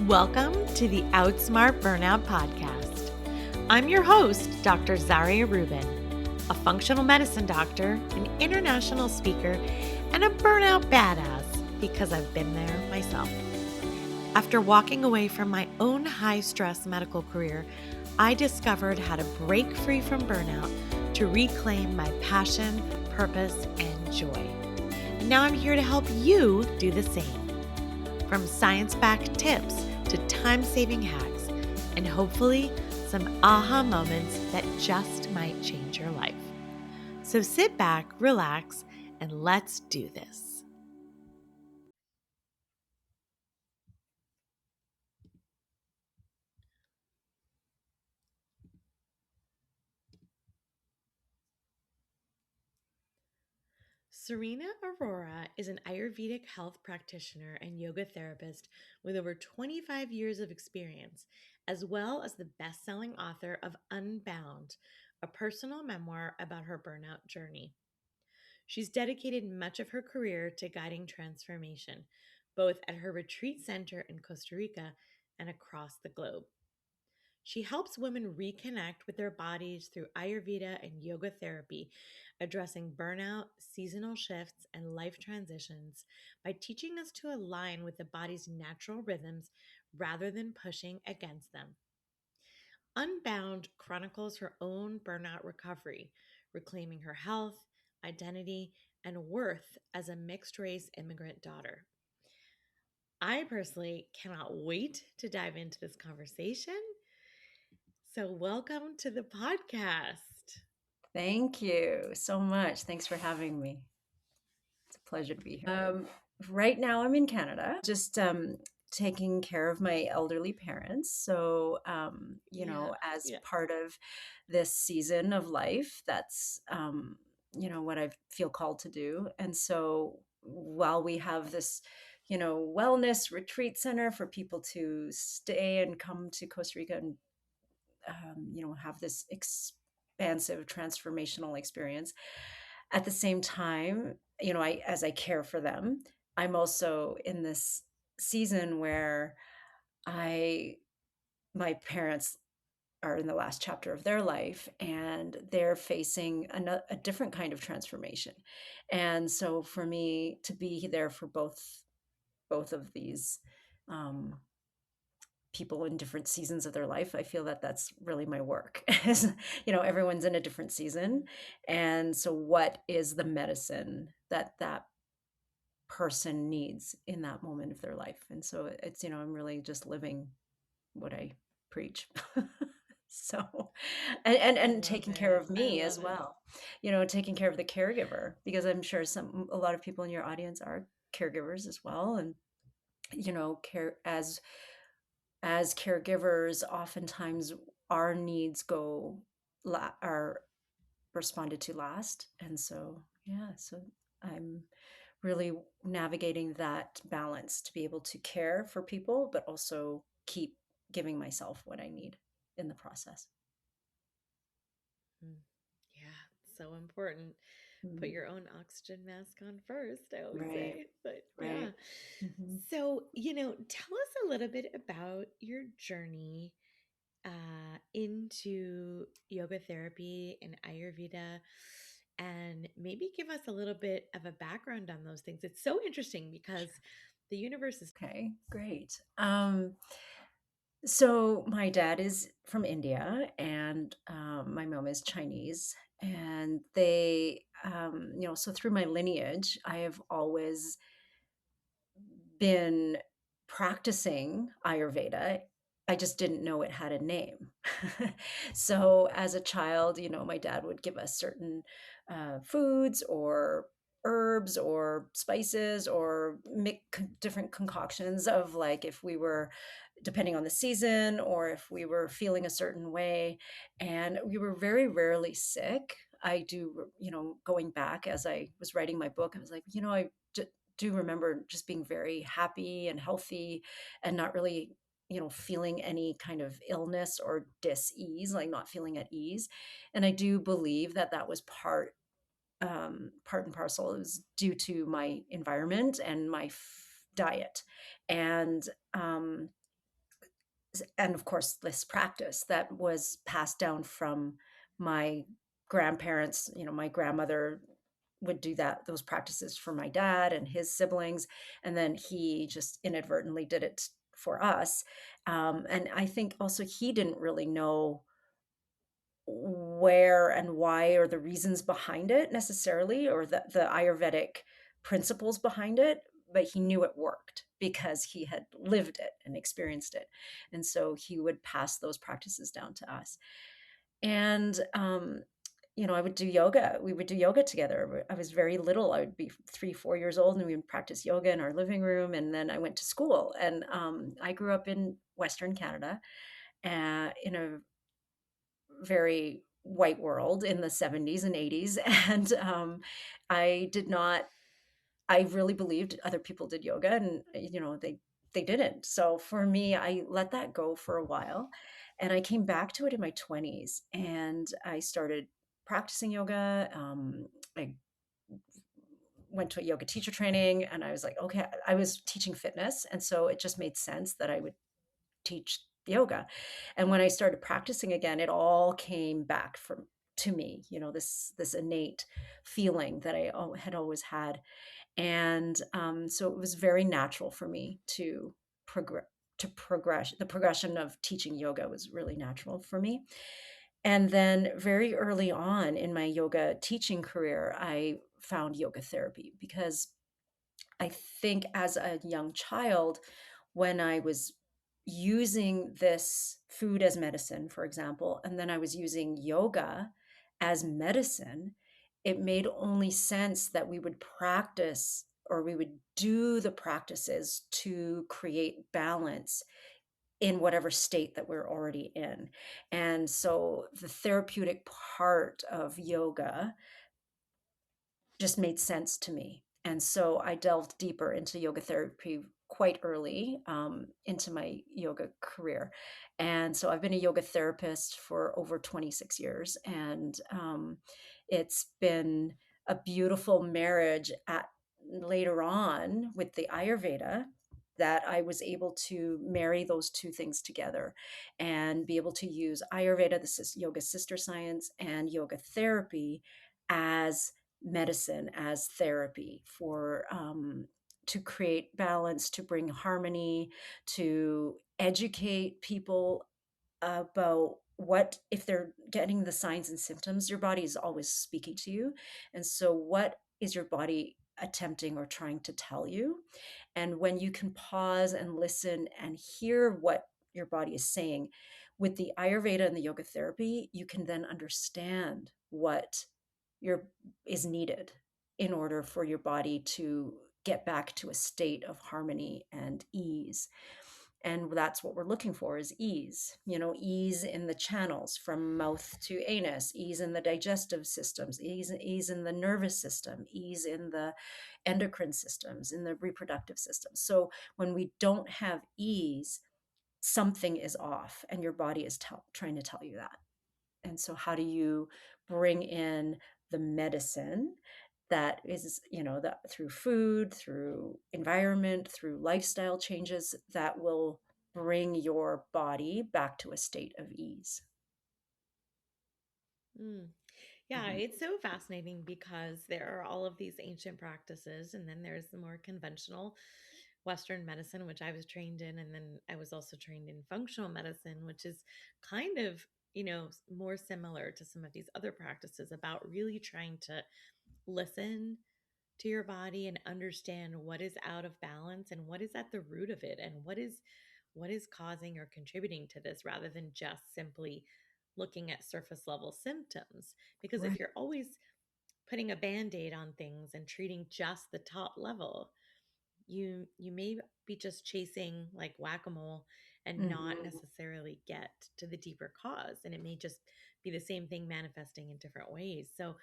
Welcome to the Outsmart Burnout podcast. I'm your host, Dr. Zaria Rubin, a functional medicine doctor, an international speaker, and a burnout badass because I've been there myself. After walking away from my own high-stress medical career, I discovered how to break free from burnout to reclaim my passion, purpose, and joy. Now I'm here to help you do the same. From science-backed tips to time-saving hacks, and hopefully some aha moments that just might change your life. So sit back, relax, and let's do this. Serena Arora is an Ayurvedic health practitioner and yoga therapist with over 25 years of experience, as well as the best-selling author of Unbound, a personal memoir about her burnout journey. She's dedicated much of her career to guiding transformation, both at her retreat center in Costa Rica and across the globe. She helps women reconnect with their bodies through Ayurveda and yoga therapy, addressing burnout, seasonal shifts, and life transitions by teaching us to align with the body's natural rhythms rather than pushing against them. Unbound chronicles her own burnout recovery, reclaiming her health, identity, and worth as a mixed race immigrant daughter. I personally cannot wait to dive into this conversation. So, welcome to the podcast. Thank you so much. Thanks for having me. It's a pleasure to be here. Right now, I'm in Canada, just taking care of my elderly parents. So, Yeah, as yeah. part of this season of life, that's, what I feel called to do. And so, while we have this, wellness retreat center for people to stay and come to Costa Rica and have this expansive transformational experience. At the same time, as I care for them, I'm also in this season where I my parents are in the last chapter of their life and they're facing a different kind of transformation. And so for me to be there for both of these um, people in different seasons of their life, I feel that that's really my work. Everyone's in a different season, and so what is the medicine that person needs in that moment of their life? And so it's, I'm really just living what I preach. So, I and love taking care it. of I me as love it. well, taking care of the caregiver, because I'm sure a lot of people in your audience are caregivers as well. And care as caregivers, oftentimes our needs are responded to last. And so, yeah, so I'm really navigating that balance to be able to care for people, but also keep giving myself what I need in the process. Mm. Yeah, so important. Put Mm, your own oxygen mask on first, I always right, say. But yeah. right. Hmm. So, tell us a little bit about your journey into yoga therapy and Ayurveda, and maybe give us a little bit of a background on those things. It's so interesting because the universe is. Okay, great. So my dad is from India and my mom is Chinese. And so through my lineage, I have always been practicing Ayurveda. I just didn't know it had a name. So as a child, my dad would give us certain foods or herbs or spices or make different concoctions of, like, if we were, depending on the season, or if we were feeling a certain way. And we were very rarely sick. I do, going back as I was writing my book, I was like, do remember just being very happy and healthy and not really, feeling any kind of illness or dis-ease, like not feeling at ease. And I do believe that that was part and parcel. It was due to my environment and my diet. And and of course, this practice that was passed down from my grandparents. My grandmother would do those practices for my dad and his siblings, and then he just inadvertently did it for us. And I think also he didn't really know where and why, or the reasons behind it necessarily, or the Ayurvedic principles behind it, but he knew it worked because he had lived it and experienced it. And so he would pass those practices down to us. And I would do yoga. We would do yoga together. I was very little. I would be 3, 4 years old, and we would practice yoga in our living room. And then I went to school, and I grew up in Western Canada, in a very white world in the 70s and 80s. And I did not, I really believed other people did yoga, and they didn't. So for me, I let that go for a while, and I came back to it in my 20s, and I started practicing yoga. I went to a yoga teacher training, and I was like, okay, I was teaching fitness, and so it just made sense that I would teach yoga. And when I started practicing again, it all came back from to me, this innate feeling that had always had. And so it was very natural for me to progress. The progression of teaching yoga was really natural for me. And then very early on in my yoga teaching career, I found yoga therapy because I think as a young child, when I was using this food as medicine, for example, and then I was using yoga as medicine, it made only sense that we would practice, or we would do the practices to create balance in whatever state that we're already in. And so the therapeutic part of yoga just made sense to me. And so I delved deeper into yoga therapy quite early, into my yoga career. And so I've been a yoga therapist for over 26 years. And it's been a beautiful marriage later on with the Ayurveda, that I was able to marry those two things together and be able to use Ayurveda, the yoga sister science, and yoga therapy as medicine, as therapy for to create balance, to bring harmony, to educate people about what, if they're getting the signs and symptoms, your body is always speaking to you. And so what is your body attempting or trying to tell you? And when you can pause and listen and hear what your body is saying with the Ayurveda and the yoga therapy, you can then understand what your is needed in order for your body to get back to a state of harmony and ease. And that's what we're looking for, is ease. Ease in the channels from mouth to anus, ease in the digestive systems, ease in the nervous system, ease in the endocrine systems, in the reproductive system. So when we don't have ease, something is off, and your body is trying to tell you that. And so how do you bring in the medicine that is, that through food, through environment, through lifestyle changes, that will bring your body back to a state of ease? Mm. Yeah, Mhm. it's so fascinating because there are all of these ancient practices, and then there's the more conventional Western medicine, which I was trained in. And then I was also trained in functional medicine, which is kind of, more similar to some of these other practices about really trying to listen to your body and understand what is out of balance and what is at the root of it, and what is causing or contributing to this, rather than just simply looking at surface level symptoms. Because if Right. you're always putting a band-aid on things and treating just the top level, you may be just chasing like whack-a-mole and not Mhm. necessarily get to the deeper cause, and it may just be the same thing manifesting in different ways. So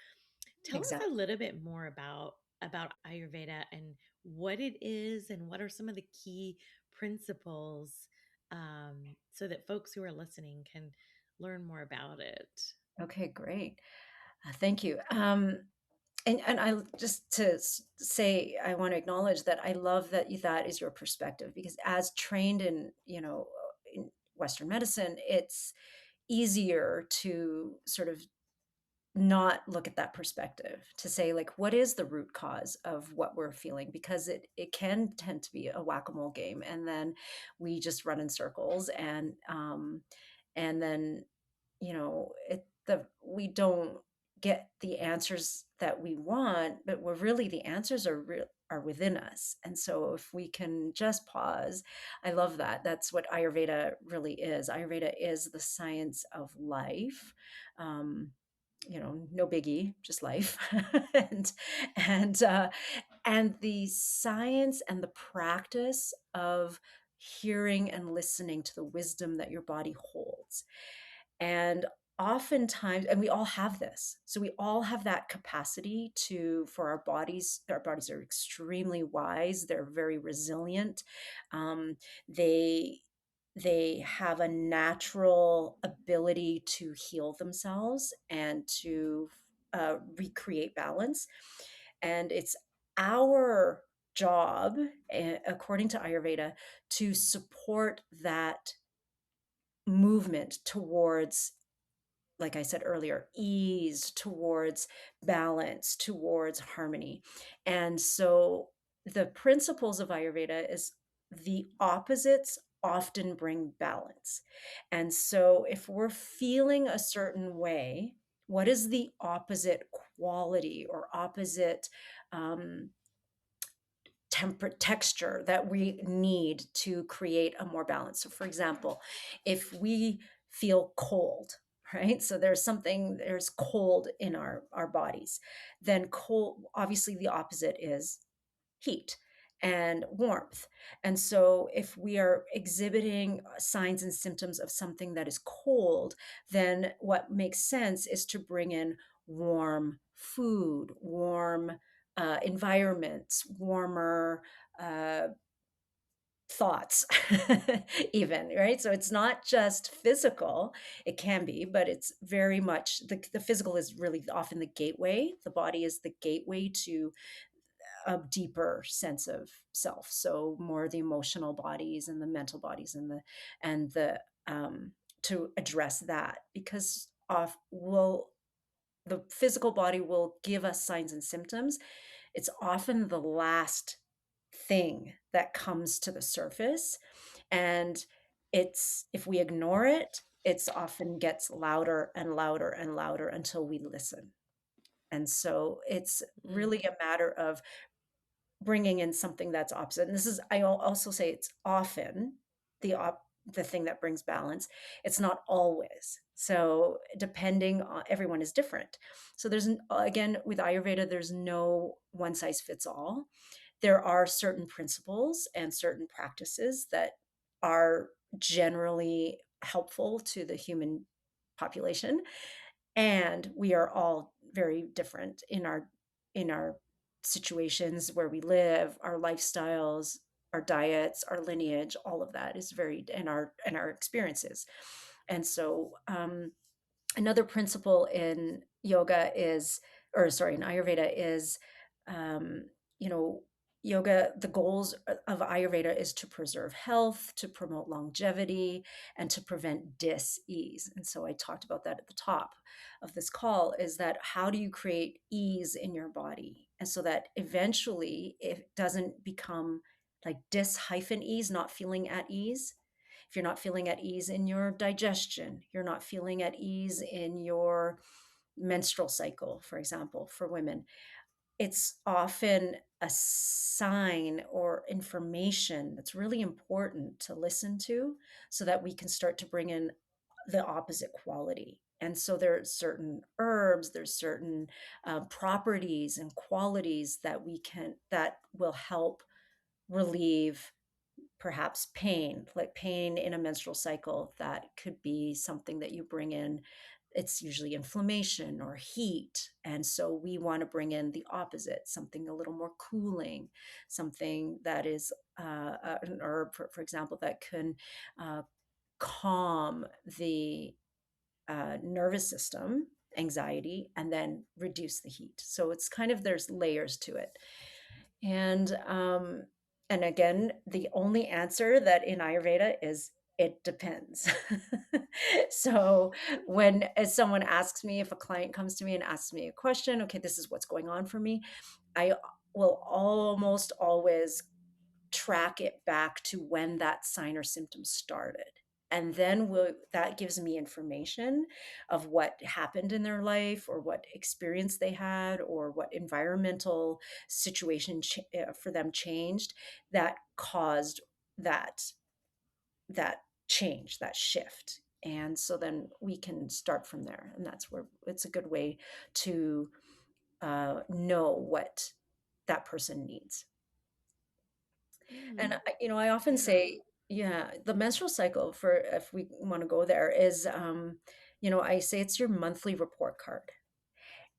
tell us a Exactly. little bit more about Ayurveda and what it is, and what are some of the key principles, so that folks who are listening can learn more about it. Okay, great. Thank you. And I just to say, I want to acknowledge that I love that that is your perspective, because as trained in Western medicine, it's easier to sort of not look at that perspective, to say like what is the root cause of what we're feeling, because it can tend to be a whack-a-mole game, and then we just run in circles, and then we don't get the answers that we want, but we're really, the answers are within us. And so if we can just pause, I love that. That's what Ayurveda really is. Ayurveda is the science of life. um, no biggie, just life. and and and the science and the practice of hearing and listening to the wisdom that your body holds. And oftentimes, and we all have this, so we all have that capacity to, for our bodies are extremely wise, they're very resilient. um, they they have a natural ability to heal themselves and to recreate balance. And it's our job, according to Ayurveda, to support that movement towards, like I said earlier, ease, towards balance, towards harmony. And so the principles of Ayurveda is the opposites often bring balance. And so if we're feeling a certain way, what is the opposite quality or opposite um, texture that we need to create a more balance? So for example, if we feel cold, right, so there's cold in our bodies, then cold, obviously the opposite is heat and warmth. And so if we are exhibiting signs and symptoms of something that is cold, then what makes sense is to bring in warm food, warm environments, warmer uh, thoughts, even, right? So it's not just physical, it can be, but it's very much the physical is really often the gateway. The body is the gateway to a deeper sense of self. So more the emotional bodies and the mental bodies and the to address that, because of will the physical body will give us signs and symptoms. It's often the last thing that comes to the surface. And it's, if we ignore it, it's often gets louder and louder and louder until we listen. And so it's Mm. really a matter of bringing in something that's opposite. And this is, I also say it's often the thing that brings balance. It's not always. So depending on, everyone is different. So again, with Ayurveda, there's no one size fits all. There are certain principles and certain practices that are generally helpful to the human population, and we are all very different in our situations where we live, our lifestyles, our diets, our lineage, all of that is very, and our experiences. And so another principle in yoga is, or sorry, in Ayurveda is, um, you know, yoga, the goals of Ayurveda is to preserve health, to promote longevity, and to prevent dis-ease. And so I talked about that at the top of this call, is that how do you create ease in your body? And so that eventually it doesn't become like dis-ease, not feeling at ease. If you're not feeling at ease in your digestion, you're not feeling at ease in your menstrual cycle, for example, for women, it's often a sign or information that's really important to listen to, so that we can start to bring in the opposite quality. And so there are certain herbs, there's certain properties and qualities that will help relieve perhaps pain, like pain in a menstrual cycle. That could be something that you bring in. It's usually inflammation or heat. And so we want to bring in the opposite, something a little more cooling, something that is an herb, for example, that can uh, calm the nervous system, anxiety, and then reduce the heat. So it's kind of, there's layers to it. And again, the only answer that in Ayurveda is It depends. So when as someone asks me, if a client comes to me and asks me a question, okay, this is what's going on for me, I will almost always track it back to when that sign or symptom started. And then that gives me information of what happened in their life or what experience they had or what environmental situation for them changed that caused that that change, that shift. And so then we can start from there. And that's where it's a good way to know what that person needs. And Mm, I often yeah. say, yeah, the menstrual cycle, for if we want to go there, is, I say it's your monthly report card.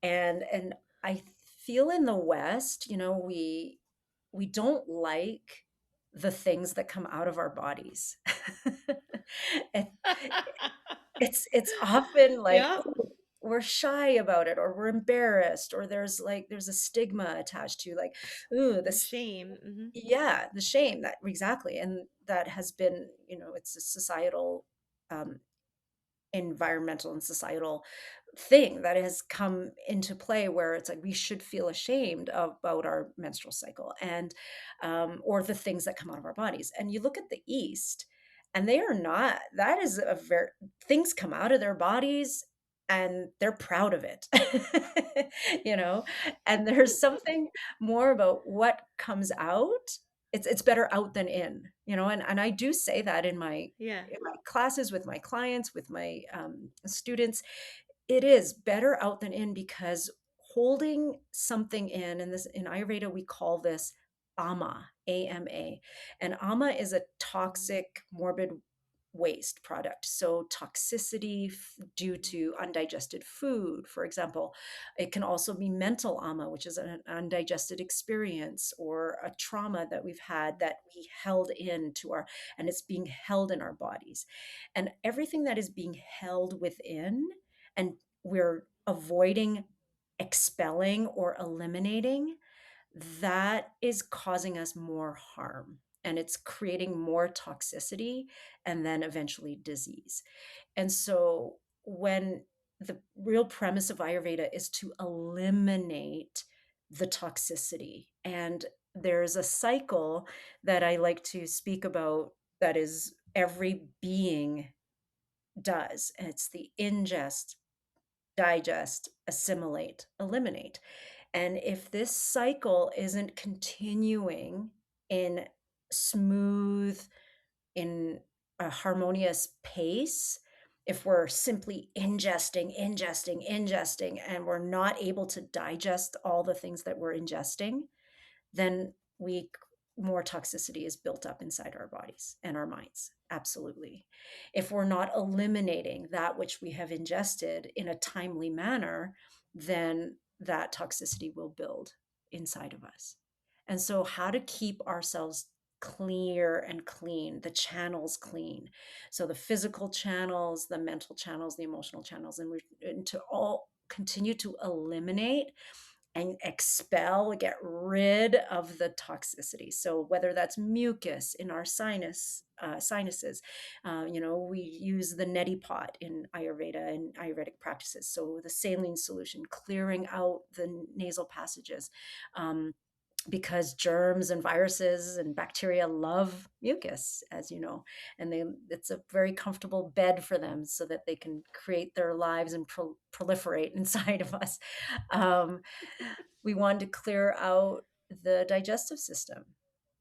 And I feel in the West, we don't like the things that come out of our bodies. It, it's often like, Yeah. "Ooh, we're shy about it, or we're embarrassed, or there's a stigma attached to, like, ooh, The this. shame. Hmm. Yeah, the shame, that exactly, and that has been, it's a societal, um, environmental and societal thing that has come into play, where it's like we should feel ashamed about our menstrual cycle, and or the things that come out of our bodies. And you look at the East, and they are not, that is a very, things come out of their bodies and they're proud of it. you know and there's something more about what comes out. It's better out than in, and I do say that in my Yeah. classes, with my clients, with my students. It is better out than in, because holding something in, and this in Ayurveda we call this ama, ama, and ama is a toxic, morbid waste product. So toxicity due to undigested food, for example. It can also be mental ama, which is an undigested experience or a trauma that we've had that we held into our, and it's being held in our bodies. And everything that is being held within, and we're avoiding expelling or eliminating, that is causing us more harm, and it's creating more toxicity, and then eventually disease. And so, when the real premise of Ayurveda is to eliminate the toxicity, and there's a cycle that I like to speak about, that is every being does, and it's the ingest, digest, assimilate, eliminate. And if this cycle isn't continuing in smooth, in a harmonious pace, if we're simply ingesting, and we're not able to digest all the things that we're ingesting, then we more toxicity is built up inside our bodies and our minds. Absolutely. If we're not eliminating that which we have ingested in a timely manner, then that toxicity will build inside of us. And so, how to keep ourselves clear and clean, the channels clean. So, the physical channels, the mental channels, the emotional channels, and to all continue to eliminate and expel, get rid of the toxicity. So whether that's mucus in our sinuses, we use the neti pot in Ayurveda and Ayurvedic practices. So the saline solution, clearing out the nasal passages. Because germs and viruses and bacteria love mucus, as you know, and it's a very comfortable bed for them, so that they can create their lives and proliferate inside of us. Um, we want to clear out the digestive system.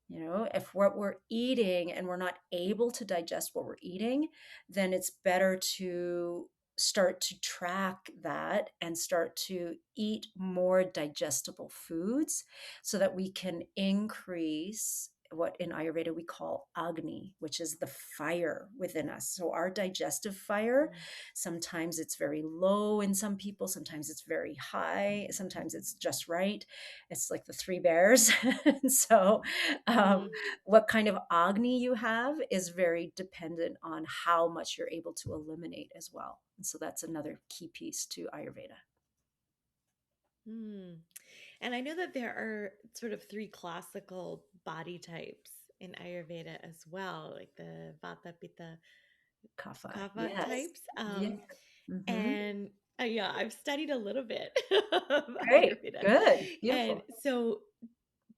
If what we're eating and we're not able to digest what we're eating, then it's better to start to track that and start to eat more digestible foods, so that we can increase what in Ayurveda we call Agni, which is the fire within us. So our digestive fire, Mm. sometimes it's very low in some people, sometimes it's very high, sometimes it's just right. It's like the three bears. So um, Mm. what kind of Agni you have is very dependent on how much you're able to eliminate as well. And so that's another key piece to Ayurveda. Mm. And I know that there are sort of three classical body types. in Ayurveda as well, like the Vata, Pitta, Kapha. Kapha Yes. types. Yeah. Hmm. And yeah, I've studied a little bit of Great. Ayurveda. Good. And Beautiful. so,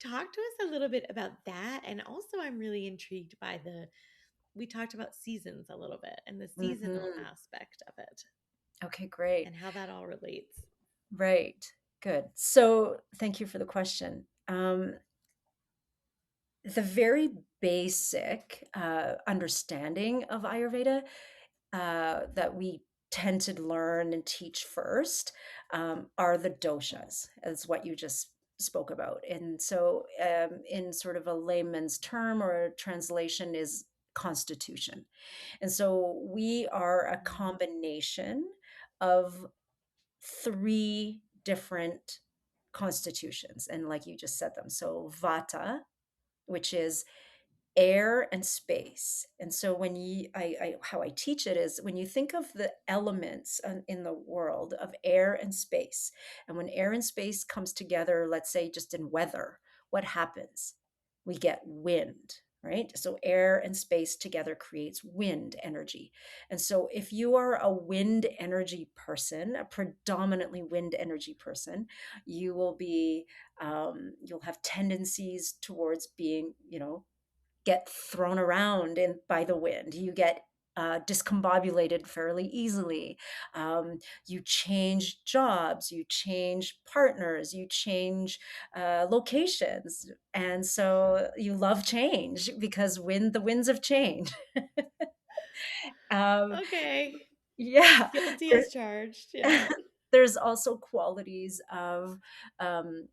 talk to us a little bit about that. And also, I'm really intrigued by we talked about seasons a little bit and the seasonal Hmm. aspect of it Okay, great. and how that all relates. Right. Good. So thank you for the question. The very basic understanding of Ayurveda that we tend to learn and teach first are the doshas, as what you just spoke about. And so, in sort of a layman's term or translation, is constitution. And so, we are a Mm. combination of three different constitutions. And like you just said them. So, Vata, which is air and space. And so when how I teach it is when you think of the elements in the world of air and space, and when air and space comes together, let's say just in weather, what happens? We get wind, right? So air and space together creates wind energy. And so if you are a wind energy person, a predominantly wind energy person, you will be you'll have tendencies towards being, get thrown around by the wind. You get discombobulated fairly easily. You change jobs, you change partners, you change locations, and so you love change because the winds of change. um, Okay. yeah, Guilty there- as charged. Yeah. there's also qualities of um,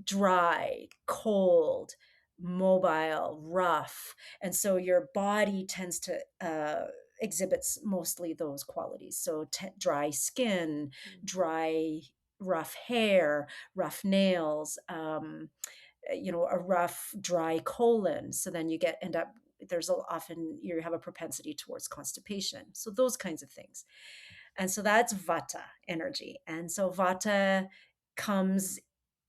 dry, cold, mobile, rough. And so your body tends to exhibits mostly those qualities. So dry skin, dry, rough hair, rough nails, a rough, dry colon. So then end up often you have a propensity towards constipation. So those kinds of things. And so that's Vata energy. And so Vata comes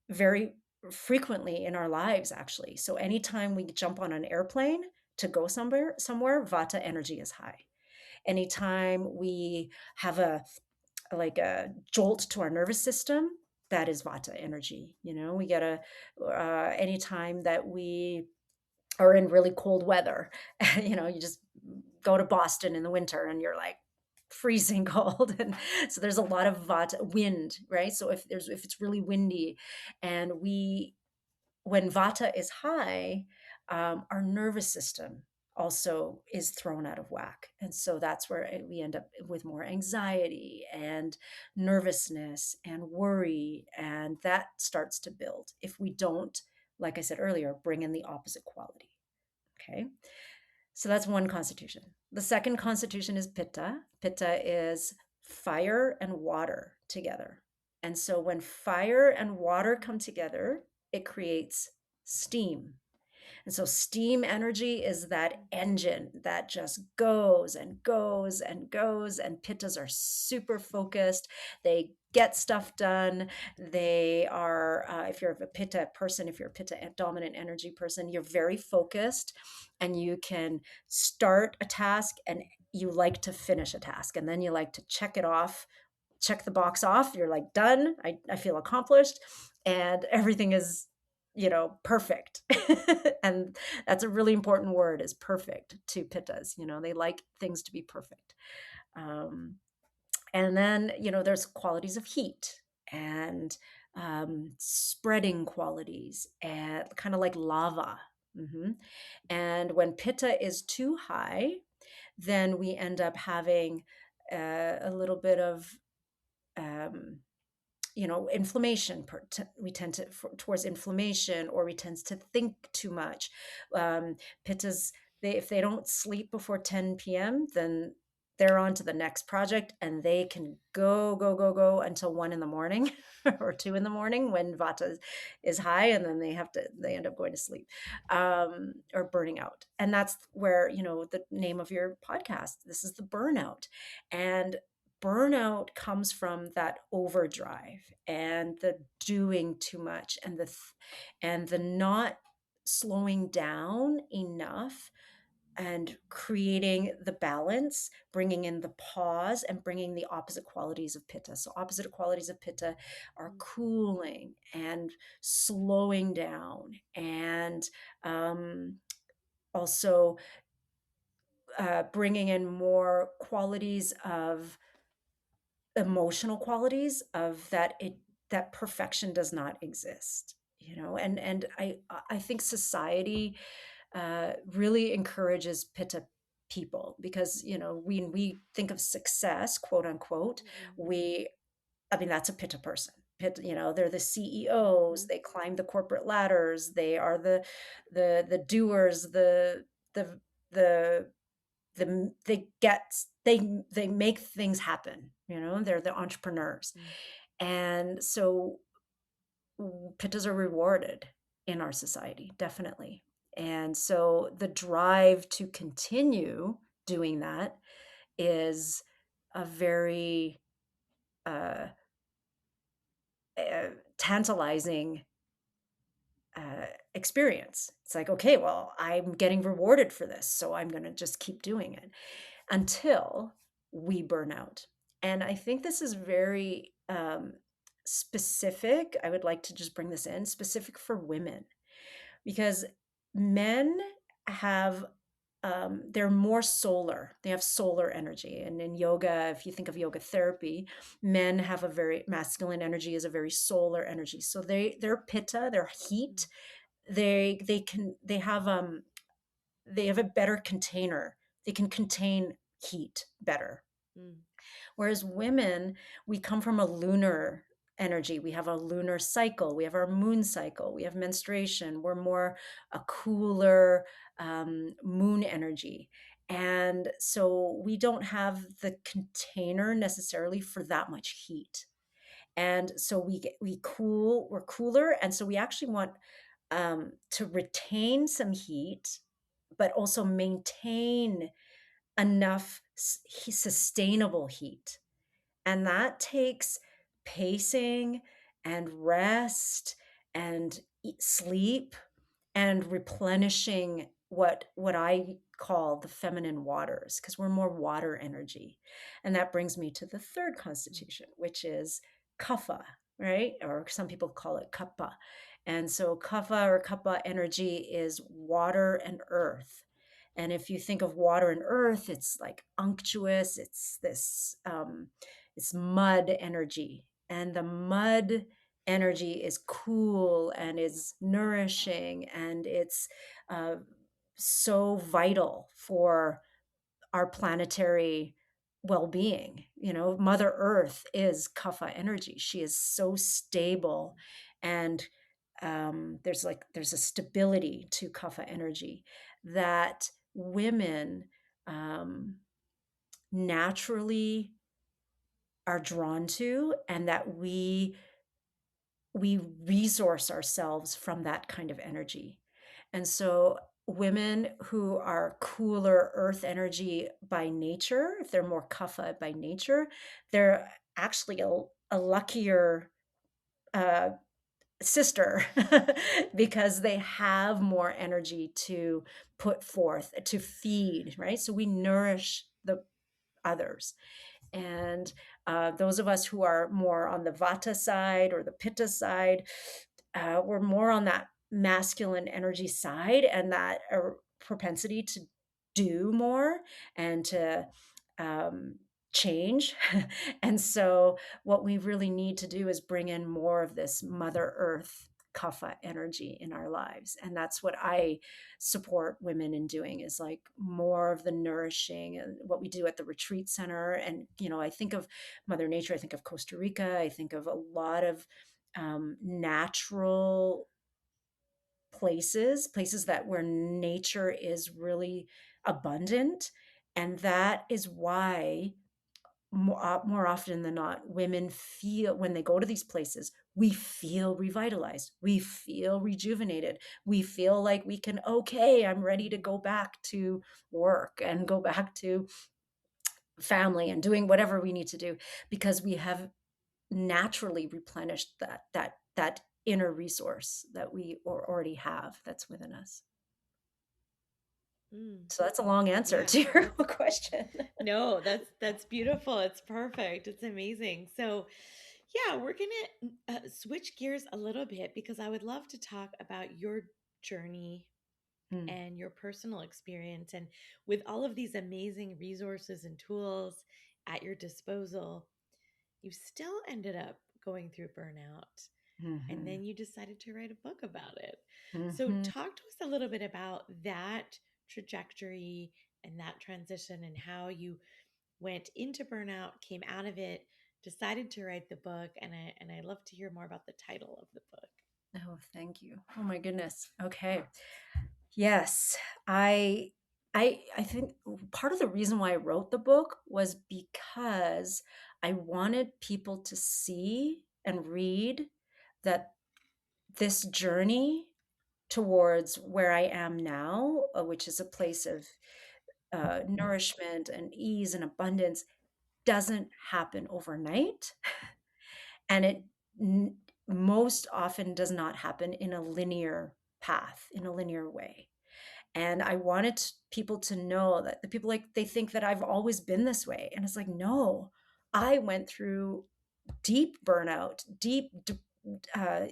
very frequently in our lives, actually. So anytime we jump on an airplane to go somewhere, Vata energy is high. Anytime we have a jolt to our nervous system, that is Vata energy. We get anytime that we are in really cold weather, you just go to Boston in the winter and you're like freezing cold. And so there's a lot of Vata wind, right? So if it's really windy, and when Vata is high, our nervous system also is thrown out of whack. And so that's where we end up with more anxiety and nervousness and worry. And that starts to build if we don't, like I said earlier, bring in the opposite quality. Okay. So that's one constitution. The second constitution is Pitta. Pitta is fire and water together. And so when fire and water come together, it creates steam. And so steam energy is that engine that just goes and goes and goes. And pittas are super focused. They get stuff done. They are, if you're a pitta person, if you're a pitta dominant energy person, you're very focused and you can start a task and you like to finish a task. And then you like to check it off, check the box off. You're like, done. I feel accomplished. And everything is perfect. And that's a really important word, is perfect, to pittas. They like things to be perfect. um, and then there's qualities of heat and spreading qualities, and kind of like lava. And when pitta is too high, then we end up having a little bit of um, inflammation. We tend to towards inflammation, or we tend to think too much. Pittas, if they don't sleep before 10 p.m., then they're on to the next project, and they can go go go go until 1 in the morning or 2 in the morning when Vata is high, and then they end up going to sleep, or burning out. And that's where the name of your podcast, this is the burnout. And burnout comes from that overdrive and the doing too much, and the not slowing down enough and creating the balance, bringing in the pause and bringing the opposite qualities of Pitta. So, opposite qualities of Pitta are Mm. cooling and slowing down, and um, also bringing in more qualities of emotional qualities of that that perfection does not exist, and I think society really encourages Pitta people, because when we think of success, quote unquote, Mhm. we I mean, that's a Pitta person. Pitta, they're the CEOs, Mhm. they climb the corporate ladders, they are the doers, the the they get they make things happen, they're the entrepreneurs. Mm. And so Pittas are rewarded in our society, definitely. And so the drive to continue doing that is a very uh, tantalizing experience. It's like, okay, well, I'm getting rewarded for this, so I'm going to just keep doing it until we burn out. And I think this is very specific. I would like to just bring this in specific for women, because men have they're more solar. They have solar energy. And in yoga, if you think of yoga therapy, men have a very masculine energy, is a very solar energy. So they're Pitta, they're Mm. heat. They have a better container. They can contain heat better. Mm. Whereas women, we come from a lunar energy. We have a lunar cycle. We have our moon cycle. We have menstruation. We're more a cooler moon energy. And so we don't have the container necessarily for that much heat. And so we're cooler. And so we actually want to retain some heat, but also maintain enough sustainable heat. And that takes pacing and rest and sleep and replenishing what I call the feminine waters, because we're more water energy. And that brings me to the third Mm. constitution, which is Kapha, right? Or some people call it Kapha. And so Kapha or Kapha energy is water and earth. And if you think of water and earth, it's like unctuous, it's this it's mud energy. And the mud energy is cool and is nourishing, and it's uh, so vital for our planetary well-being. Mother Earth is Kapha energy. She is so stable, and there's a stability to Kapha energy that women um, naturally are drawn to, and that we resource ourselves from that kind of energy. And so women who are cooler earth energy by nature, if they're more kapha by nature, they're actually a luckier uh, sister because they have more energy to put forth, to feed, right? So we nourish the others. And those of us who are more on the Vata side or the Pitta side, we're more on that masculine energy side, and that propensity to do more and to um, change. And so, what we really need to do is bring in more of this Mother Earth kapha energy in our lives. And that's what I support women in doing, is like more of the nourishing, and what we do at the retreat center. And I think of Mother Nature, I think of Costa Rica, I think of a lot of natural places that where nature is really abundant. And that is why more often than not, women feel, when they go to these places, we feel revitalized, we feel rejuvenated, we feel like we can, okay, I'm ready to go back to work and go back to family and doing whatever we need to do, because we have naturally replenished that inner resource that we already have that's within us. Mm. So that's a long answer Yeah, to your that's question. no, that's beautiful. It's perfect. It's amazing. So, yeah, we're gonna switch gears a little bit because I would love to talk about your journey Mm, and your personal experience. And with all of these amazing resources and tools at your disposal, you still ended up going through burnout. And mhm, then you decided to write a book about it. So, mhm. talk to us a little bit about that trajectory and that transition and how you went into burnout, came out of it, decided to write the book, and I love to hear more about the title of the book. Oh, thank you. Oh my goodness. Okay. Yes, I I think part of the reason why I wrote the book was because I wanted people to see and read that this journey towards where I am now, which is a place of nourishment and ease and abundance, doesn't happen overnight. And it n- most often does not happen in a linear path, in a linear way. And I wanted people to know that the people like they think that I've always been this way. And it's like, no, I went through deep burnout,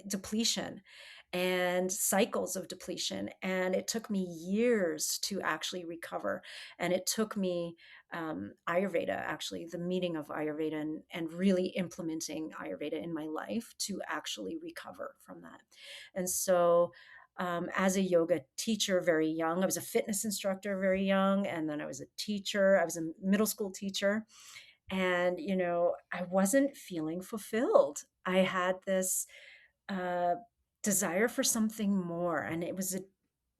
depletion, and cycles of depletion. And it took me years to actually recover. And it took me Ayurveda, actually, the meeting of Ayurveda and really implementing Ayurveda in my life to actually recover from that. And so, as a yoga teacher, very young, I was a fitness instructor very young, and then I was a teacher. I was a middle school teacher, and I wasn't feeling fulfilled. I had this uh, desire for something more, and it was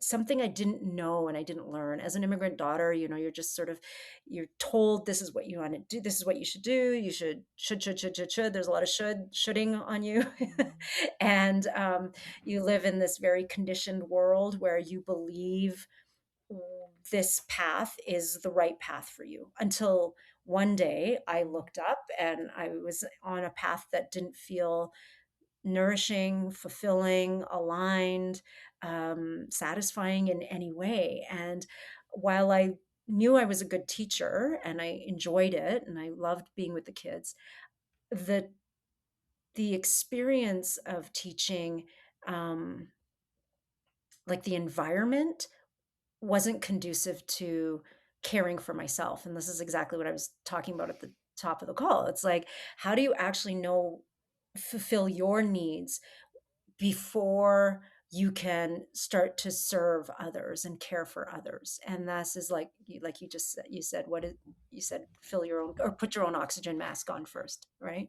something I didn't know and I didn't learn. As an immigrant daughter, you're just sort of you're told this is what you want to do, this is what you should do, you should. There's a lot of shoulding on you. Mm. And you live in this very conditioned world where you believe this path is the right path for you, until one day I Mm. looked up and I was on a path that didn't feel nourishing, fulfilling, aligned, satisfying in any way. And while I knew I was a good teacher and I enjoyed it and I loved being with the kids, the the experience of teaching, um, like the environment wasn't conducive to caring for myself. And this is exactly what I was talking about at the top of the call. It's like, how do you actually fulfill your needs before you can start to serve others and care for others? And this is like you said, you said, fill your own or put your own oxygen mask on first, right?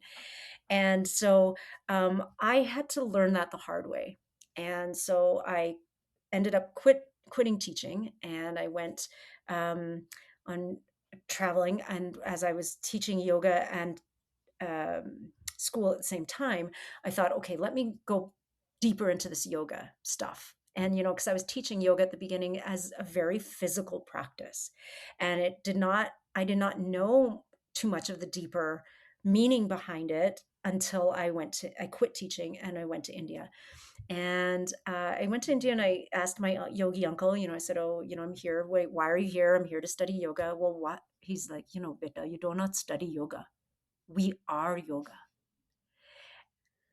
And so I had to learn that the hard way. And so I ended up quitting teaching, and I went on traveling. And as I was teaching yoga and school at the same time, I thought, okay, let me go deeper into this yoga stuff. And, because I was teaching yoga at the beginning as a very physical practice. And I did not know too much of the deeper meaning behind it until I quit teaching and I went to India. And I went to India and I asked my yogi uncle, I said, oh, I'm here. Wait, why are you here? I'm here to study yoga. Well, what? He's like, Beta, you do not study yoga. We are yoga.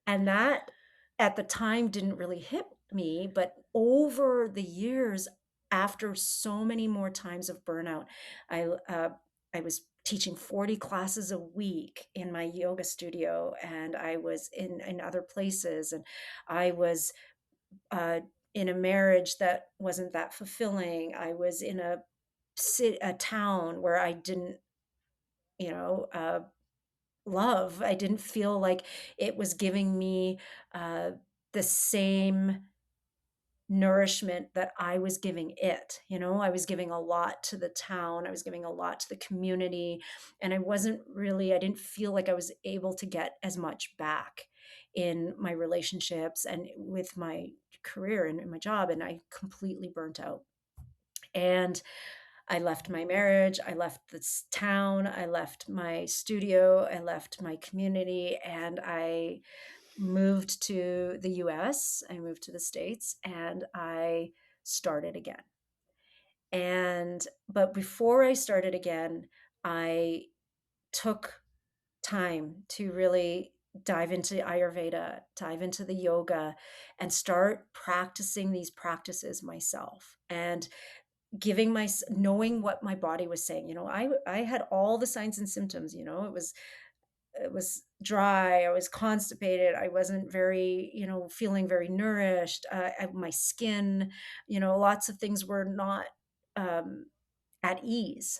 And that at the time didn't really hit me, but over the years, after so many more times of burnout, I uh, I was teaching 40 classes a week in my yoga studio, and I was in other places, and I was uh, in a marriage that wasn't that fulfilling. I was in a town where I didn't, you know, uh, love. I didn't feel like it was giving me uh, the same nourishment that I was giving it. I was giving a lot to the town, I was giving a lot to the community, and I didn't feel like I was able to get as much back in my relationships and with my career and in my job. And I completely burnt out. And I left my marriage, I left this town, I left my studio, I left my community, and I moved to the US, I moved to the States, and I started again. But before I started again, I took time to really dive into Ayurveda, dive into the yoga, and start practicing these practices myself and giving my knowing what my body was saying. I had all the signs and symptoms. It was dry, I was constipated, I wasn't very, feeling very nourished. My skin, lots of things were not um, at ease.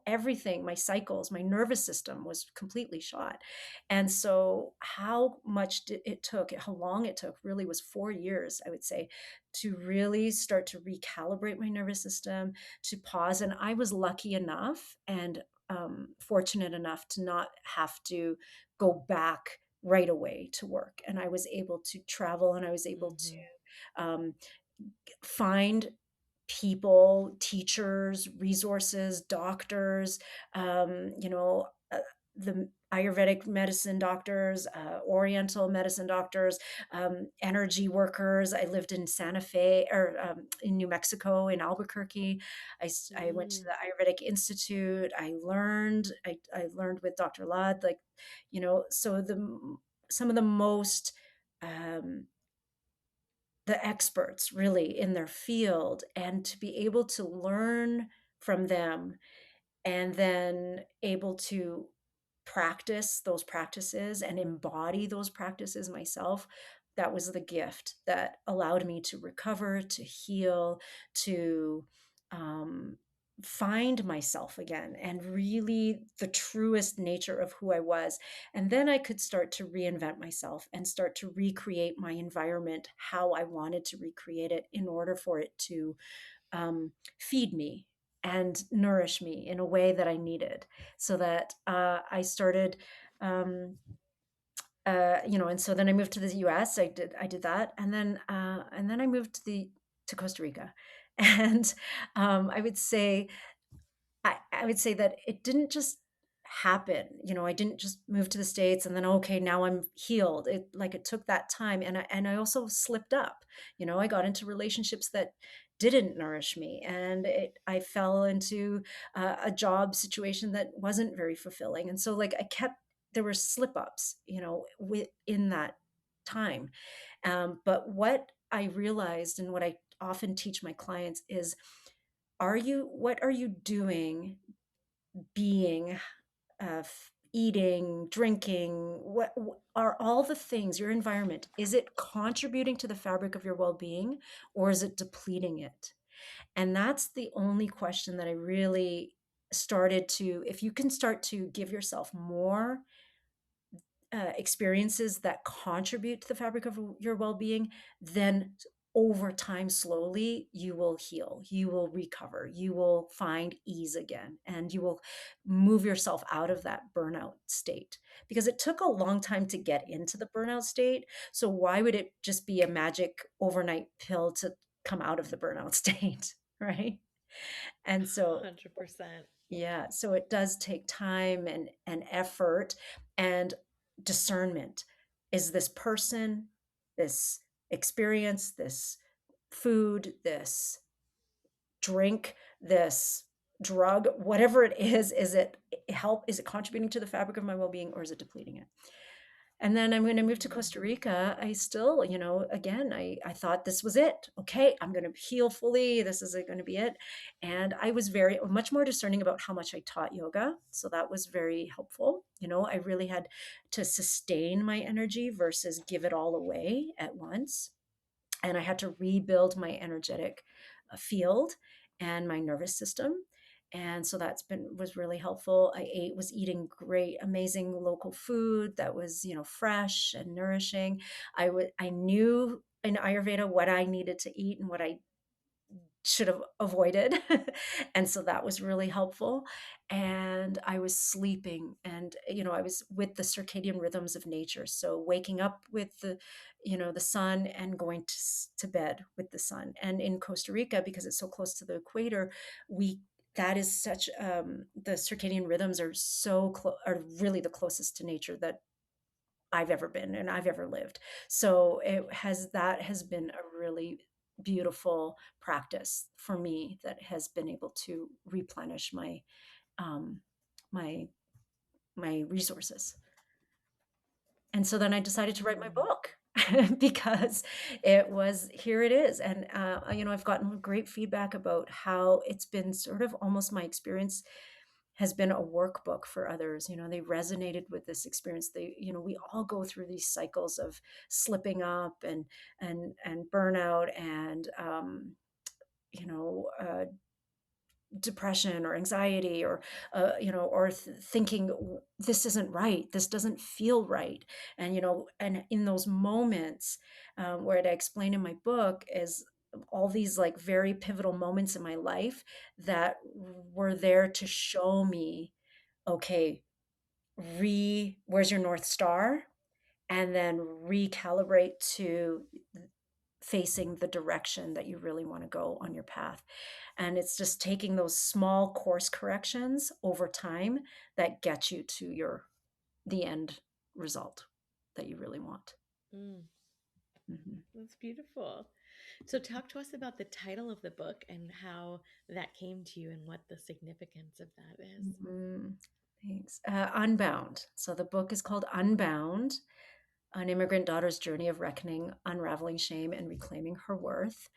Everything, my cycles, my nervous system was completely shot. And so how much how long it took really was 4 years, I would say, to really start to recalibrate my nervous system, to pause. And I was lucky enough and fortunate enough to not have to go back right away to work. And I was able to travel, and I was able Hmm. to find people, teachers, resources, doctors, the Ayurvedic medicine doctors, Oriental medicine doctors, energy workers. I lived in Santa Fe, or in New Mexico, in Albuquerque. I went to Mm. the Ayurvedic Institute. I learned with Dr. Lad, so some of the most um, the experts really in their field, and to be able to learn from them and then able to practice those practices and embody those practices myself. That was the gift that allowed me to recover, to heal, to um, find myself again, and really the truest nature of who I was. And then I could start to reinvent myself and start to recreate my environment how I wanted to recreate it, in order for it to feed me and nourish me in a way that I needed. So that I started, and so then I moved to the U.S. I did that, and then I moved to Costa Rica, and I would say I would say that it didn't just happen. I didn't just move to the States and then, okay, now I'm healed. It took that time, and I also slipped up. I got into relationships that didn't nourish me, and I fell into a job situation that wasn't very fulfilling. And so, there were slip ups, within that time. But what I realized, and what I often teach my clients, is, what are you doing, being, eating, drinking? What are all the things, your environment, is it contributing to the fabric of your well-being, or is it depleting it? And that's the only question that I really started to, if you can start to give yourself more experiences that contribute to the fabric of your well-being, then over time, slowly, you will heal, you will recover, you will find ease again, and you will move yourself out of that burnout state, because it took a long time to get into the burnout state. So why would it just be a magic overnight pill to come out of the burnout state? Right? And so, 100%. yeah, so it does take time and effort and discernment. Is this person, this experience, this food, this drink, this drug, whatever it is it is it contributing to the fabric of my well-being, or is it depleting it? And then I'm going to move to Mm. Costa Rica. I still, again, I thought this was it. Okay, I'm going to heal fully. This is going to be it. And I was much more discerning about how much I taught yoga. So that was very helpful. I really had to sustain my energy versus give it all away at once. And I had to rebuild my energetic field and my nervous system. And so was really helpful. Was eating great, amazing local food that was, fresh and nourishing. I knew in Ayurveda what I needed to eat and what I should have avoided. And so that was really helpful. And I was sleeping, and I was with the circadian rhythms of nature, so waking up with the sun, and going to bed with the sun. And in Costa Rica, because it's so close to the equator, we that is such the circadian rhythms are so close, are really the closest to nature that I've ever been and I've ever lived. So that has been a really beautiful practice for me that has been able to replenish um, my my resources. And so then I decided to write my Mm. book because it was here it is. And, I've gotten great feedback about how it's been sort of almost my experience has been a workbook for others. They resonated with this experience. We all go through these cycles of slipping up and burnout and, you know, uh, depression or anxiety or thinking this isn't right, this doesn't feel right. And in those moments, where I explain in my book is all these like very pivotal moments in my life that were there to show me, okay, where's your North Star, and then recalibrate to facing the direction that you really want to go on your path. And it's just taking those small course corrections over time that get you to the end result that you really want. Mm, Mhm. that's beautiful. So, talk to us about the title of the book and how that came to you and what the significance of that is. Mhm. Thanks. Unbound. So the book is called Unbound: An Immigrant Daughter's Journey of Reckoning, Unraveling Shame, and Reclaiming Her Worth.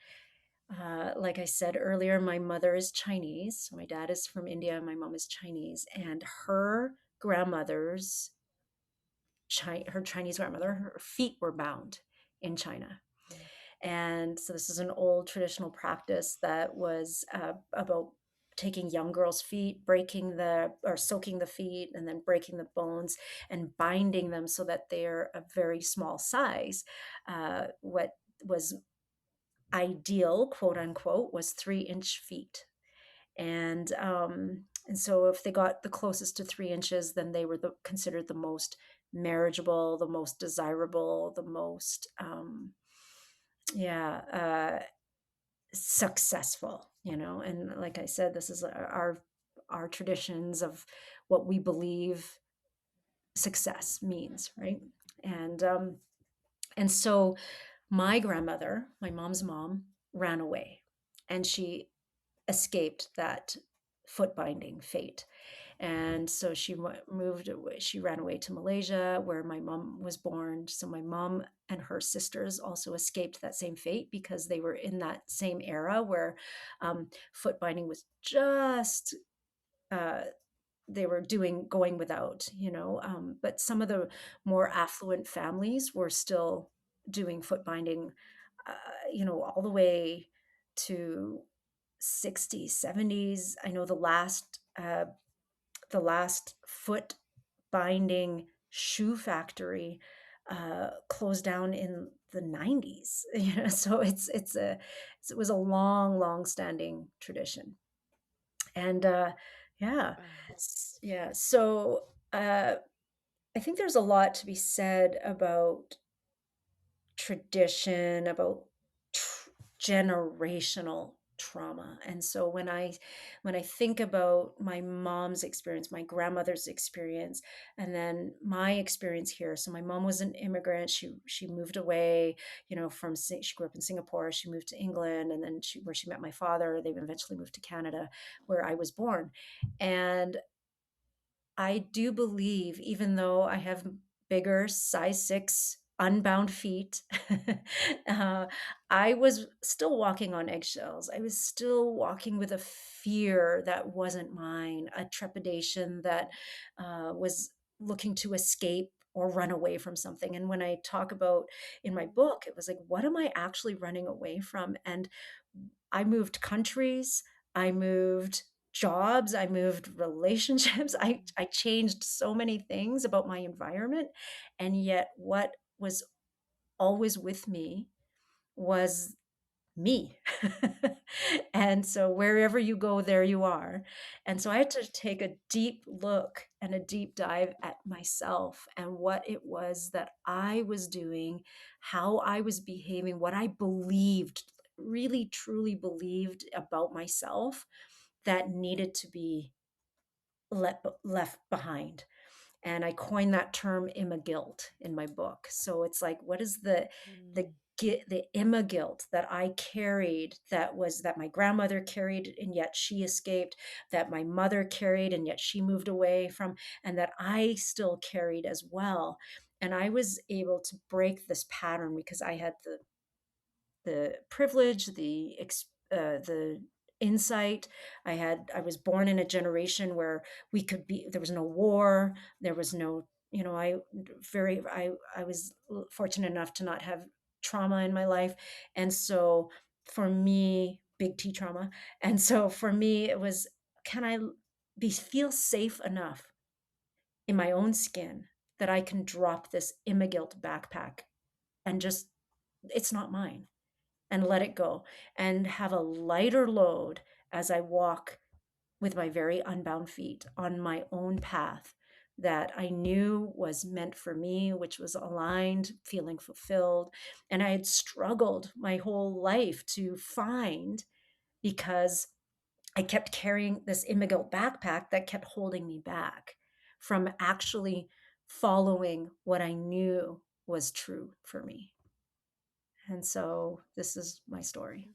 Like I said earlier, my mother is Chinese. So my dad is from India, my mom is Chinese, and her grandmother's her Chinese grandmother, her feet were bound in China. Mm. And so this is an old traditional practice that was about taking young girls' feet, soaking the feet, and then breaking the bones and binding them so that they're a very small size. What was ideal, quote unquote, was 3-inch feet. And so if they got the closest to 3 inches, then they were considered the most marriageable, the most desirable, the most yeah successful. And like I said, this is our traditions of what we believe success means, right? And um and so my grandmother, my mom's mom, ran away, and she escaped that foot binding fate. And so she moved away. She ran away to Malaysia, where my mom was born. So my mom and her sisters also escaped that same fate because they were in that same era where foot binding was just uh, they were going without, but some of the more affluent families were still doing foot binding, all the way to 60s, 70s. I know the last foot binding shoe factory closed down in the 90s. So it was a long, long standing tradition. And yeah, Wow. yeah. So I think there's a lot to be said about tradition, about generational trauma. And so when I think about my mom's experience, my grandmother's experience, and then my experience here. So my mom was an immigrant. She moved away, she grew up in Singapore. She moved to England, and then where she met my father. They eventually moved to Canada, where I was born. And I do believe, even though I have bigger size 6 unbound feet, uh, I was still walking on eggshells. I was still walking with a fear that wasn't mine, a trepidation that was looking to escape or run away from something. And when I talk about in my book, it was like, what am I actually running away from? And I moved countries, I moved jobs, I moved relationships. I changed so many things about my environment, and yet what was always with me was me. And so wherever you go, there you are. And so I had to take a deep look and a deep dive at myself and what it was that I was doing, how I was behaving, what I believed, really truly believed about myself, that needed to be left behind. And I coined that term immigilt in my book. So it's like, what is the Mm. the immigilt that I carried, that my grandmother carried and yet she escaped, that my mother carried and yet she moved away from, and that I still carried as well. And I was able to break this pattern because I had the privilege, the insight. I was born in a generation where there was no war, there was no, I was fortunate enough to not have trauma in my life. And so for me, big T trauma. And so for me, it was, can I feel safe enough in my own skin that I can drop this Immigilt backpack and just, it's not mine, and let it go and have a lighter load as I walk with my very unbound feet on my own path that I knew was meant for me, which was aligned, feeling fulfilled. And I had struggled my whole life to find, because I kept carrying this Immigrant backpack that kept holding me back from actually following what I knew was true for me. And so this is my story.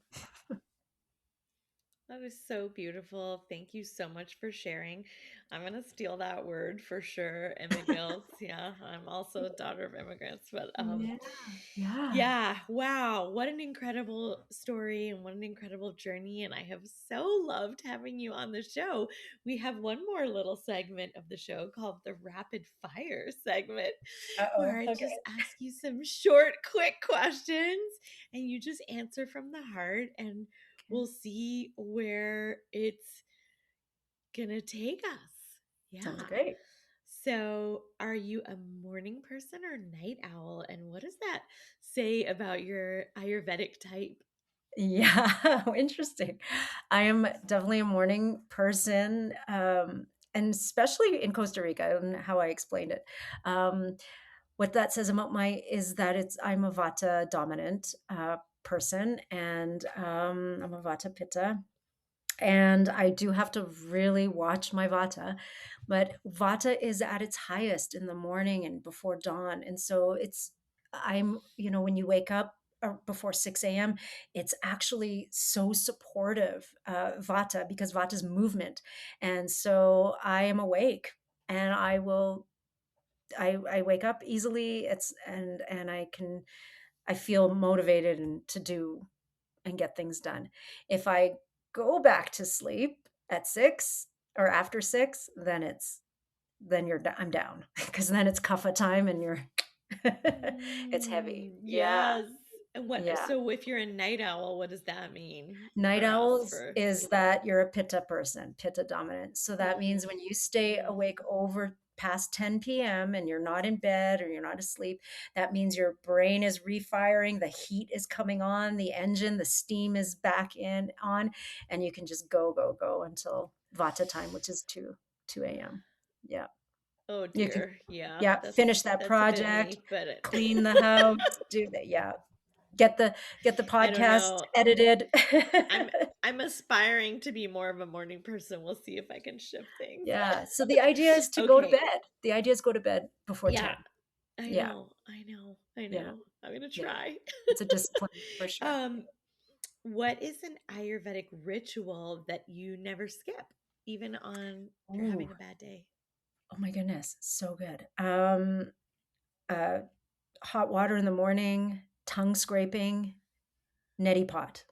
That is so beautiful. Thank you so much for sharing. I'm gonna steal that word for sure. Immigrants. Yeah, I'm also a daughter of immigrants, but Yeah, yeah. yeah, wow, what an incredible story and what an incredible journey. And I have so loved having you on the show. We have one more little segment of the show called the rapid fire segment, where Uh-oh. I Okay. just ask you some short, quick questions and you just answer from the heart, and Okay. we'll see where it's gonna take us. Sounds Yeah. great. So, are you a morning person or night owl? And what does that say about your Ayurvedic type? Yeah, interesting. I am definitely a morning person, and especially in Costa Rica, and how I explained it. Um, what that says about my is that I'm a Vata dominant person, and I'm a Vata Pitta, and I do have to really watch my Vata. But Vata is at its highest in the morning and before dawn. And so when you wake up before 6 a.m., it's actually so supportive, Vata, because Vata's movement. And so I am awake and I wake up easily. And I feel motivated and to do and get things done. If I go back to sleep at 6 or after 6, I'm down, because then it's kapha time and you're it's heavy. Yeah. Yes. And what, Yeah. so if you're a night owl, what does that mean Night for us? owls For is that you're a pitta person, pitta dominant. So that mm, means when you stay mm. awake over past 10 p.m. and you're not in bed or you're not asleep, that means your brain is refiring, the heat is coming on, the engine, the steam is back in on, and you can just go, go, go until Vata time, which is 2 a.m. Yeah. Oh You can, dear. Yeah, yeah, finish that that's a bit project, me, but clean the house, do that. Yeah. Get the I don't podcast know. edited. I'm I'm aspiring to be more of a morning person. We'll see if I can shift things. Yeah. So the idea is to go to Okay. bed. The idea is go to bed before Yeah, 10. I Yeah. know. I know. I Yeah. know. I'm gonna Yeah. try. It's a discipline for sure. um, what is an Ayurvedic ritual that you never skip, even on if you're Ooh. having a bad day? Oh my goodness. So good. Uh, hot water in the morning, tongue scraping, neti pot.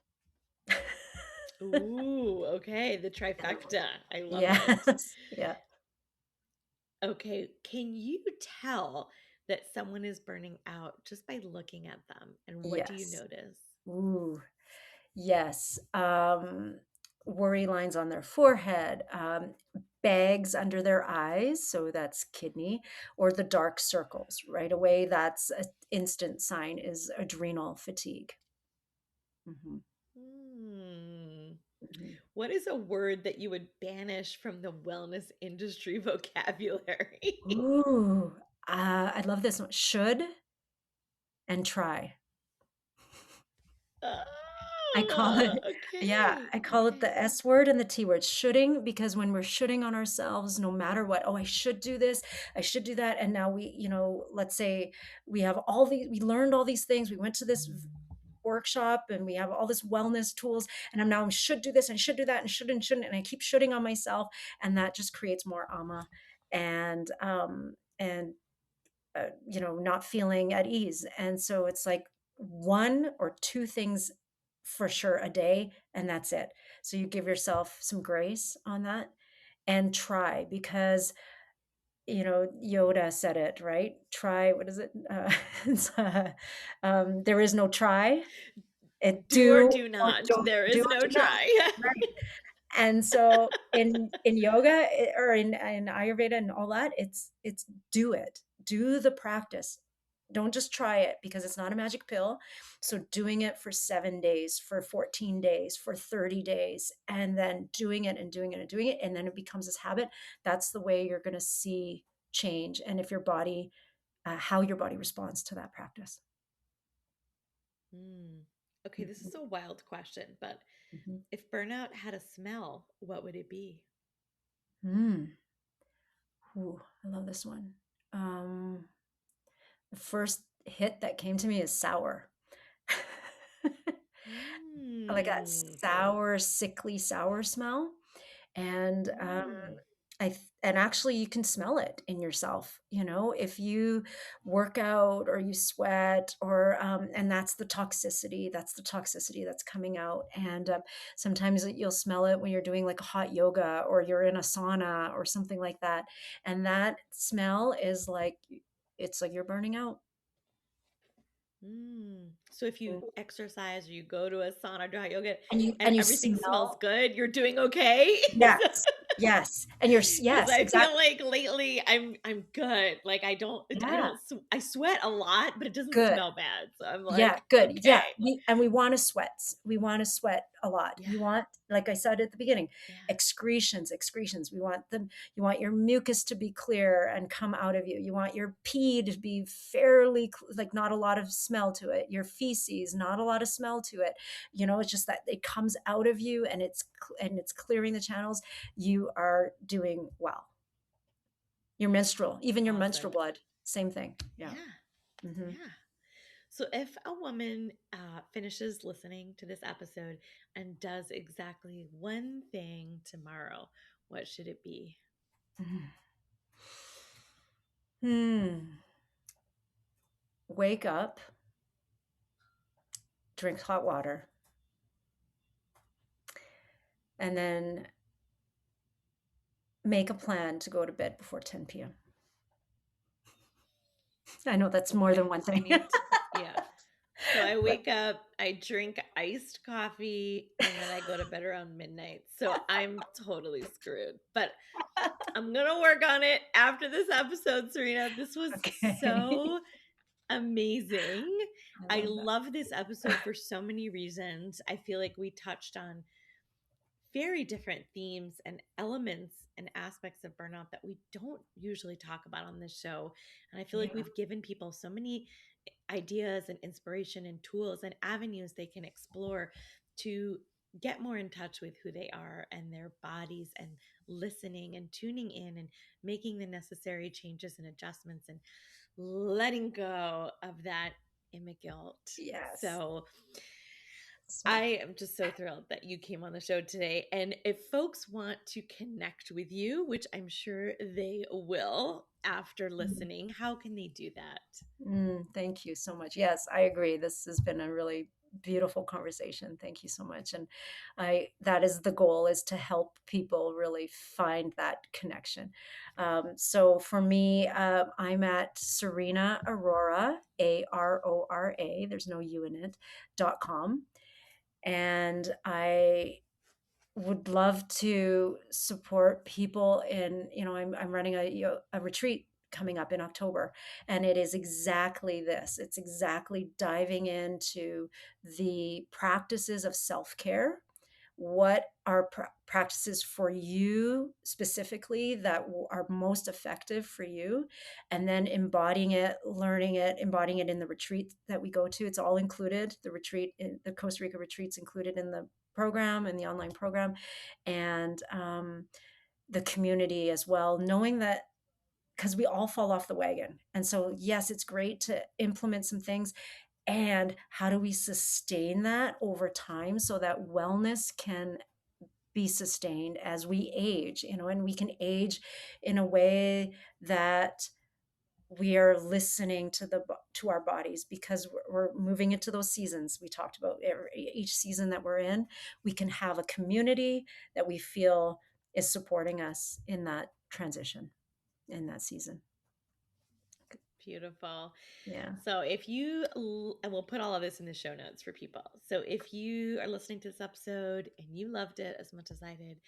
Ooh, okay, the trifecta. I love it. Yes. Yeah. Okay, can you tell that someone is burning out just by looking at them? And what do you Yes. notice? Ooh. Yes. Worry lines on their forehead, bags under their eyes, so that's kidney, or the dark circles. Right away, that's an instant sign is adrenal fatigue. Mhm, Hmm. mhm. What is a word that you would banish from the wellness industry vocabulary? Ooh, I love this one. Should and try. Oh, I call it yeah, Okay. I call it the Okay. S word and the T word, shoulding, because when we're shoulding on ourselves, no matter what, "Oh, I should do this, I should do that," and now let's say we learned all these things, we went to this workshop and we have all this wellness tools, and I should do this and should do that and shouldn't, and I keep shoulding on myself, and that just creates more and not feeling at ease. And so it's like one or two things for sure a day, and that's it. So you give yourself some grace on that and try, because Yoda said it, right? Try, what is it? There is no try. It Do or do do or not. don't There do is or no do not. try. Right. And so in yoga, or in Ayurveda and all that, it's do it. Do the practice. Don't just try it, because it's not a magic pill. So doing it for 7 days, for 14 days, for 30 days, and then doing it and doing it and doing it, and then it becomes this habit. That's the way you're going to see change, and if your body how your body responds to that practice. Hmm. Okay, this Mhm, is a wild question, but mhm. if burnout had a smell, what would it be? Mm. Ooh, I love this one. Um, the first hit that came to me is sour. Like a Hmm. sour, sickly sour smell. And Hmm. and actually you can smell it in yourself, if you work out or you sweat, or and that's the toxicity that's coming out. And sometimes you'll smell it when you're doing like a hot yoga, or you're in a sauna or something like that, and that smell is like, it's like you're burning out. Hmm. So if you Mm. exercise or you go to a sauna, do hot yoga, and you and and you everything smells smell. good, you're doing okay? Yes, yes, and Because yes, I feel exactly. like lately I'm good. Like Yeah, I sweat a lot, but it doesn't good. smell bad. So I'm Yeah, like, good. Yeah, okay. we wanna sweat. We wanna sweat a lot. Yeah. You want, like I said at the beginning, Yeah. excretions. You want your mucus to be clear and come out of you. You want your pee to be fairly like, not a lot of smell to it. Your feces, not a lot of smell to it. It's just that it comes out of you, and it's clearing the channels. You are doing well. Even your menstrual Awesome. blood, same thing. Yeah. Yeah. Mhm. Yeah. So if a woman finishes listening to this episode and does exactly one thing tomorrow, what should it be? Mhm. Hmm. Wake up, drink hot water, and then make a plan to go to bed before 10 p.m. I know that's more than Okay. one I thing. need, yeah. So I But wake up, I drink iced coffee, and then I go to bed around midnight. So I'm totally screwed. But I'm going to work on it after this episode, Serena. This was okay. so amazing. I I love that. love this episode for so many reasons. I feel like we touched on very different themes and elements and aspects of burnout that we don't usually talk about on this show. And I feel like Yeah. we've given people so many ideas and inspiration and tools and avenues they can explore to get more in touch with who they are and their bodies, and listening and tuning in and making the necessary changes and adjustments and letting go of that immigilt. Yes. So So, I am just so thrilled that you came on the show today. And if folks want to connect with you, which I'm sure they will after listening, how can they do that? thank you so much. Yes, I agree. This has been a really beautiful conversation. Thank you so much. And that is the goal, is to help people really find that connection. So for me, I'm at Serena Arora, Arora. There's no U in it. .com. And I would love to support people I'm running a retreat coming up in October, and it is exactly this. It's exactly diving into the practices of self-care what are practices for you specifically that are most effective for you, and then embodying it, learning it, embodying it in the retreat that we go to. It's all included. The retreat, the Costa Rica retreats included in the program and the online program, and the community as well, knowing that because we all fall off the wagon. And so, yes, it's great to implement some things. And how do we sustain that over time so that wellness can be sustained as we age, and we can age in a way that we are listening to our bodies, because we're moving into those seasons we talked about. Each season that we're in, we can have a community that we feel is supporting us in that transition, in that season. Beautiful. Yeah. So if you, and we'll put all of this in the show notes for people. So if you are listening to this episode and you loved it as much as I did,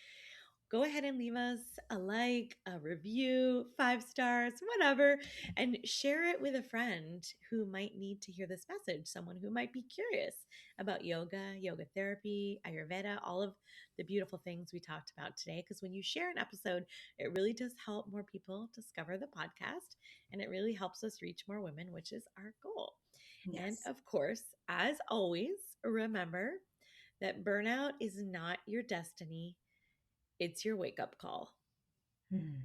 go ahead and leave us a like, a review, 5 stars, whatever, and share it with a friend who might need to hear this message, someone who might be curious about yoga, yoga therapy, Ayurveda, all of the beautiful things we talked about today. Because when you share an episode, it really does help more people discover the podcast, and it really helps us reach more women, which is our goal. And Yes. of course, as always, remember that burnout is not your destiny, it's your wake up call. Hmm.